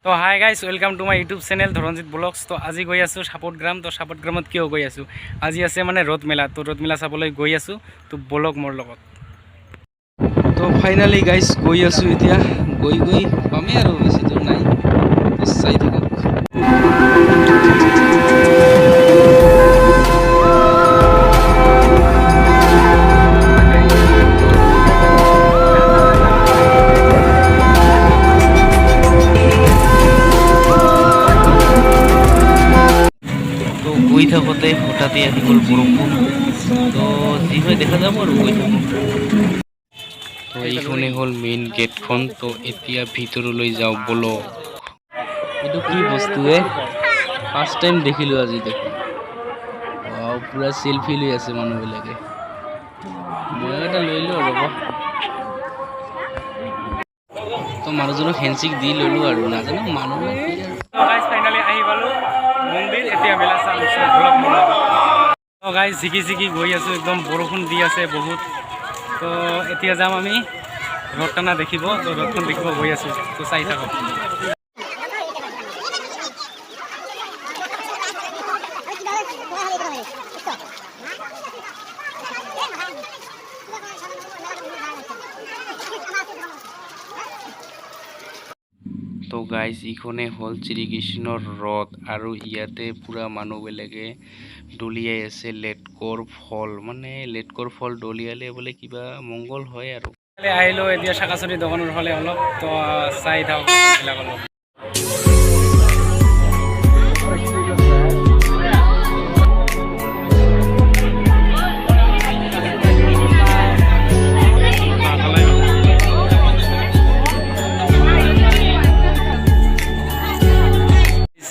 তো hi guys, welcome to my YouTube channel Dharanjit vlogs. তো আজি গৈ আছোঁ সাপতগ্ৰাম। তো সাপতগ্ৰামত কিয় গৈ আছোঁ, আজি আছে মানে ৰ'দ মেলা। তো ৰ'দ মেলা চাবলৈ গৈ আছোঁ। তো বলক মোৰ লগত। তো ফাইনালি গাইজ গৈ আছোঁ এতিয়া। গৈ পামেই আৰু, বেছি দূৰ নাই। তো চাই থাকক। গৈ থাকোঁতে হঠাতে আহি গ'ল বৰষুণ। তো যি হয় দেখা যাব আৰু গৈ থাকোঁ। তো এইখনেই হ'ল মেইন গেটখন। তো এতিয়া ভিতৰলৈ যাওঁ বলক। এইটো কি বস্তুৱে ফাৰ্ষ্ট টাইম দেখিলোঁ আজি দেখোন। পুৰা চেল্ফি লৈ আছে মানুহবিলাকে। ময়ো এটা লৈ লওঁ ৰ'ব। তো মানুহজনক হেণ্ডশ্বেক দি ল'লোঁ আৰু, নাজানো মানুহ কি আৰু। ফাইনালি আহি পালোঁ মন্দিৰ। এতিয়া মেলা চাম। বলক মোৰ লগত। তো গাইজ জিকি গৈ আছোঁ, একদম বৰষুণ দি আছে বহুত। তো এতিয়া যাম আমি ৰ'দ টানা দেখিব। তো ৰ'দখন দেখিব গৈ আছোঁ। তো চাই থাকক। তো গাইজ ইখনে হ'ল শ্ৰীকৃষ্ণৰ ৰথ, আৰু ইয়াতে পুৰা মানুহবিলাকে দলিয়াই আছে লেটকৰ ফল। মানে লেটকৰ ফল দলিয়ালে বোলে কিবা মংগল হয় আৰু। আহিলোঁ এতিয়া শাকাচুৰি দোকানৰ ফালে অলপ। তো চাই থাকক এইবিলাক অলপ।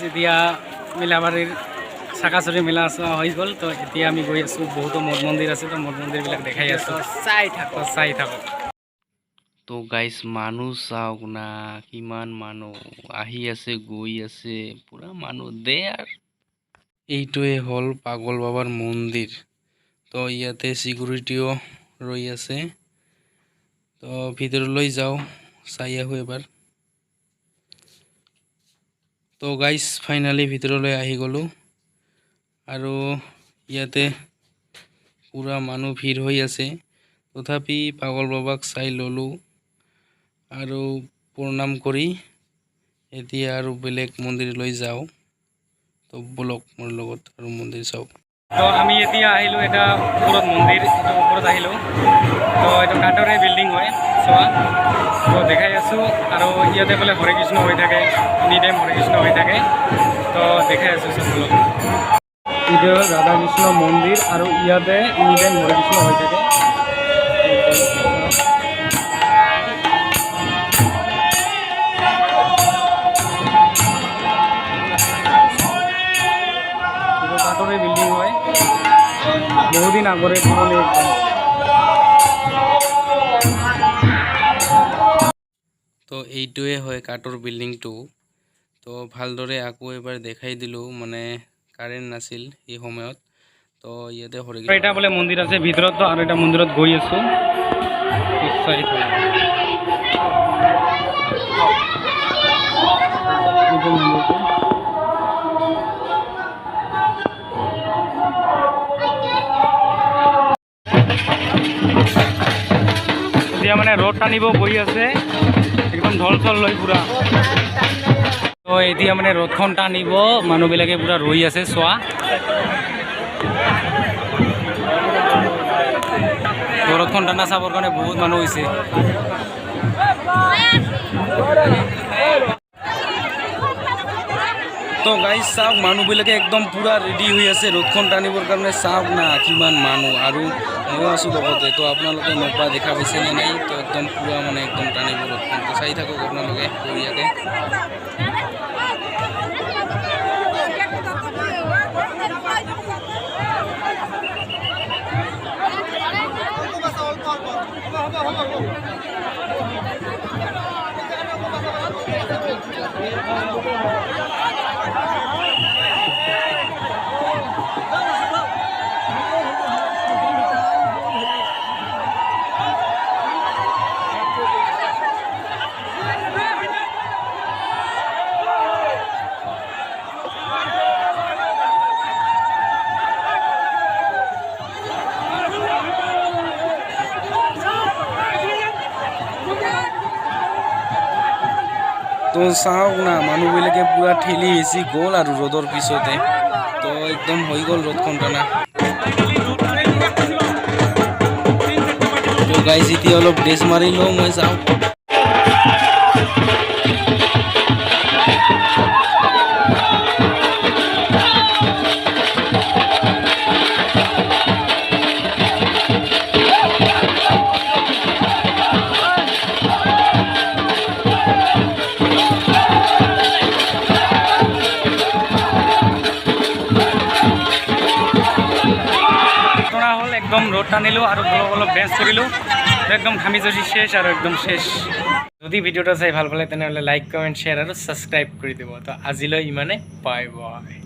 এতিয়া মিলাবাৰীৰ শাকাচুৰি মেলা হৈ গ'ল। তো এতিয়া আমি গৈ আছোঁ, বহুতো মঠ মন্দিৰ আছে। তো মঠ মন্দিৰবিলাক দেখাই আছোঁ, চাই থাকক। তো গাইজ মানুহ চাওক না, কিমান মানুহ আহি আছে গৈ আছে, পুৰা মানুহ দে আৰু। এইটোৱে হ'ল পাগল বাবাৰ মন্দিৰ। তো ইয়াতে চিকিউৰিটিও ৰৈ আছে। তো ভিতৰলৈ যাওঁ, চাই আহোঁ এবাৰ। তো গাইজ ফাইনালি ভিতৰলৈ আহি গ'লোঁ, আৰু ইয়াতে পুৰা মানুহ ভিৰ হৈ আছে। তথাপি পাগল বাবাক চাই ল'লোঁ আৰু প্ৰণাম কৰি এতিয়া আৰু বেলেগ মন্দিৰলৈ যাওঁ। তো বলক মোৰ লগত আৰু মন্দিৰ চাওক। তো আমি এতিয়া আহিলোঁ এটা ওপৰত মন্দিৰ, এইটো ওপৰত আহিলোঁ। তো এইটো কাঠৰে বিল্ডিং হয়, চোৱা। তো দেখাই আছোঁ, আৰু ইয়াতে বোলে হৰে কৃষ্ণ হৈ থাকে, এনি টাইম হৰে কৃষ্ণ হৈ থাকে। তো দেখাই আছোঁ চব বলক। এইটো হ'ল ৰাধা কৃষ্ণ মন্দিৰ, আৰু ইয়াতে এনি টাইম হৰে কৃষ্ণ হৈ থাকে। কাঠৰে বিল্ডিং হয়, বহুদিন আগৰে পুৰণি একদম। তো এইটোৱে হয় কাঠৰ বিল্ডিংটো। তো ভালদৰে আকৌ এবাৰ দেখাই দিলোঁ, মানে কাৰেণ্ট নাছিল এই সময়ত। তো ইয়াতে হৰে এটা বোলে মন্দিৰ আছে ভিতৰত। তো আৰু এটা মন্দিৰত গৈ আছোঁ। এতিয়া মানে ৰ'দ টানিব গৈ আছে, একদম ঢল চল লৈ পুৰা। তো এতিয়া মানে ৰ'দখন টানিব, মানুহবিলাকে পুৰা ৰৈ আছে, চোৱা। ৰ'দখন টানা চাবৰ কাৰণে বহুত মানুহ হৈছে। তো গাইজ চাওক, মানুহবিলাকে একদম পুৰা ৰেডি হৈ আছে ৰ'দখন টানিবৰ কাৰণে। চাওক না কিমান মানুহ, আৰু ময়ো আছোঁ লগতে। তো আপোনালোকে মোৰ পৰা দেখা পাইছেনে নাই? তো একদম পুৰা মানে একদম টানিব ৰ'দখন। তো চাই থাকক আপোনালোকে বঢ়িয়াকৈ। তো চাওক না মানুহবিলাকে পুৰা ঠেলি হেঁচি গ'ল আৰু ৰ'দৰ পিছতে তো একদম হৈ গ'ল ৰ'দখন টানা তো গাইজ এতিয়া অলপ ড্ৰেছ মাৰি লওঁ মই যাওঁ একদম রোড টানিলো আর অলপ ড্যান্স করিলো একদম ঘামি যদি শেষ আর একদম শেষ যদি ভিডিওটা চাই ভাল পালে তেনেহলে লাইক কমেন্ট শেয়ার আর সাবস্ক্রাইব করে দিব তো আজিলৈ ইমানে বাই বাই